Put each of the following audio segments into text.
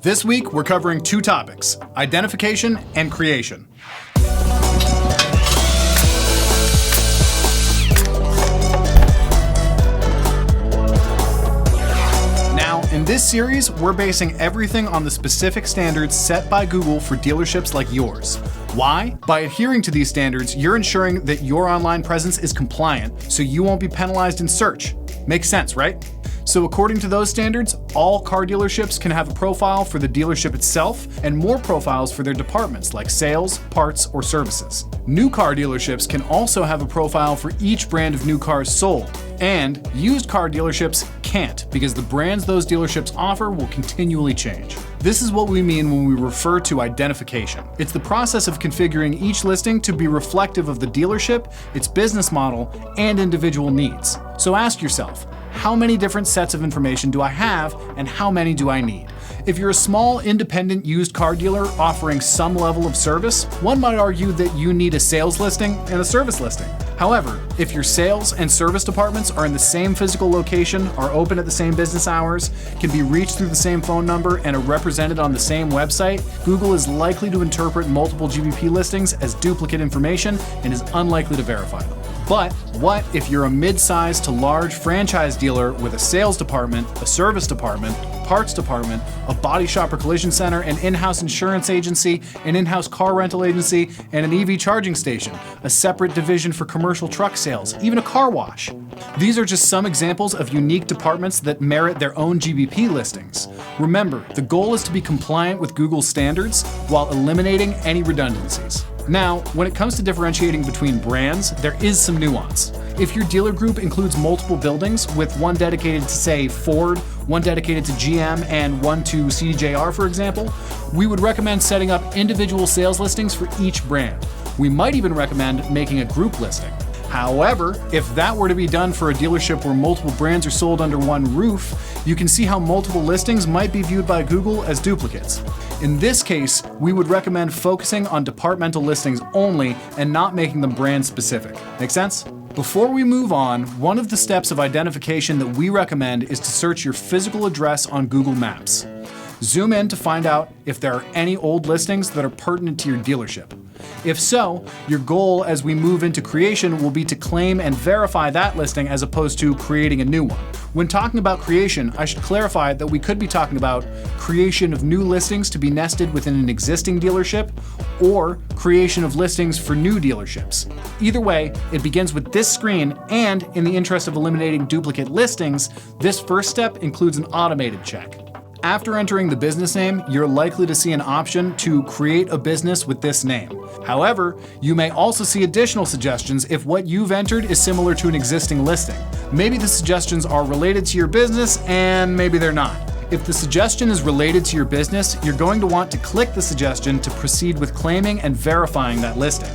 This week, we're covering two topics: identification and creation. Now, in this series, we're basing everything on the specific standards set by Google for dealerships like yours. Why? By adhering to these standards, you're ensuring that your online presence is compliant, so you won't be penalized in search. Makes sense, right? So according to those standards, all car dealerships can have a profile for the dealership itself and more profiles for their departments like sales, parts, or services. New car dealerships can also have a profile for each brand of new cars sold. And used car dealerships can't, because the brands those dealerships offer will continually change. This is what we mean when we refer to identification. It's the process of configuring each listing to be reflective of the dealership, its business model, and individual needs. So ask yourself, how many different sets of information do I have, and how many do I need? If you're a small, independent used car dealer offering some level of service, one might argue that you need a sales listing and a service listing. However, if your sales and service departments are in the same physical location, are open at the same business hours, can be reached through the same phone number, and are represented on the same website, Google is likely to interpret multiple GBP listings as duplicate information and is unlikely to verify them. But what if you're a mid-sized to large franchise dealer with a sales department, a service department, parts department, a body shop or collision center, an in-house insurance agency, an in-house car rental agency, and an EV charging station, a separate division for commercial truck sales, even a car wash? These are just some examples of unique departments that merit their own GBP listings. Remember, the goal is to be compliant with Google's standards while eliminating any redundancies. Now, when it comes to differentiating between brands, there is some nuance. If your dealer group includes multiple buildings, with one dedicated to, say, Ford, one dedicated to GM, and one to CDJR, for example, we would recommend setting up individual sales listings for each brand. We might even recommend making a group listing. However, if that were to be done for a dealership where multiple brands are sold under one roof, you can see how multiple listings might be viewed by Google as duplicates. In this case, we would recommend focusing on departmental listings only and not making them brand specific. Make sense? Before we move on, one of the steps of identification that we recommend is to search your physical address on Google Maps. Zoom in to find out if there are any old listings that are pertinent to your dealership. If so, your goal as we move into creation will be to claim and verify that listing as opposed to creating a new one. When talking about creation, I should clarify that we could be talking about creation of new listings to be nested within an existing dealership, or creation of listings for new dealerships. Either way, it begins with this screen, and in the interest of eliminating duplicate listings, this first step includes an automated check. After entering the business name, you're likely to see an option to create a business with this name. However, you may also see additional suggestions if what you've entered is similar to an existing listing. Maybe the suggestions are related to your business, and maybe they're not. If the suggestion is related to your business, you're going to want to click the suggestion to proceed with claiming and verifying that listing.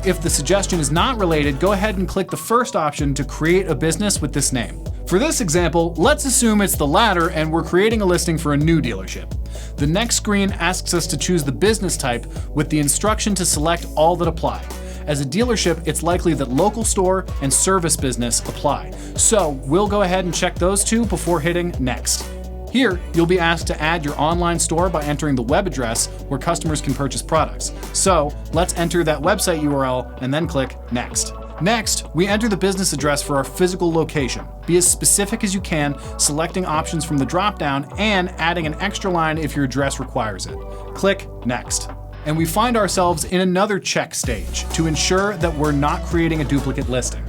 If the suggestion is not related, go ahead and click the first option to create a business with this name. For this example, let's assume it's the latter and we're creating a listing for a new dealership. The next screen asks us to choose the business type with the instruction to select all that apply. As a dealership, it's likely that local store and service business apply. So we'll go ahead and check those two before hitting next. Here, you'll be asked to add your online store by entering the web address where customers can purchase products. So let's enter that website URL and then click Next. Next, we enter the business address for our physical location. Be as specific as you can, selecting options from the drop-down and adding an extra line if your address requires it. Click Next. And we find ourselves in another check stage to ensure that we're not creating a duplicate listing.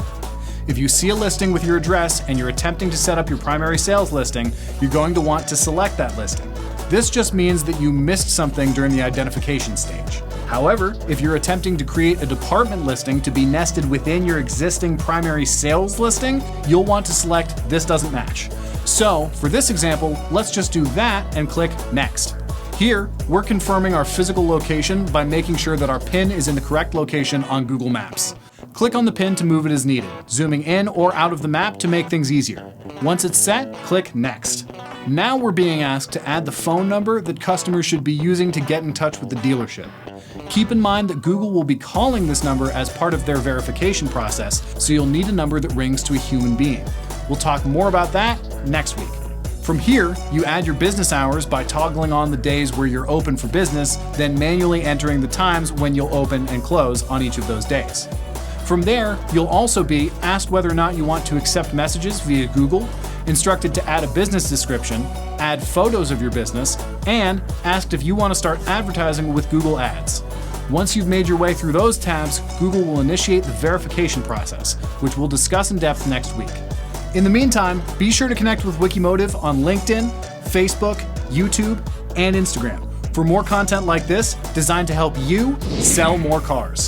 If you see a listing with your address and you're attempting to set up your primary sales listing, you're going to want to select that listing. This just means that you missed something during the identification stage. However, if you're attempting to create a department listing to be nested within your existing primary sales listing, you'll want to select This Doesn't Match. So, for this example, let's just do that and click Next. Here, we're confirming our physical location by making sure that our pin is in the correct location on Google Maps. Click on the pin to move it as needed, zooming in or out of the map to make things easier. Once it's set, click Next. Now we're being asked to add the phone number that customers should be using to get in touch with the dealership. Keep in mind that Google will be calling this number as part of their verification process, so you'll need a number that rings to a human being. We'll talk more about that next week. From here, you add your business hours by toggling on the days where you're open for business, then manually entering the times when you'll open and close on each of those days. From there, you'll also be asked whether or not you want to accept messages via Google, instructed to add a business description, add photos of your business, and asked if you want to start advertising with Google Ads. Once you've made your way through those tabs, Google will initiate the verification process, which we'll discuss in depth next week. In the meantime, be sure to connect with Wikimotive on LinkedIn, Facebook, YouTube, and Instagram for more content like this designed to help you sell more cars.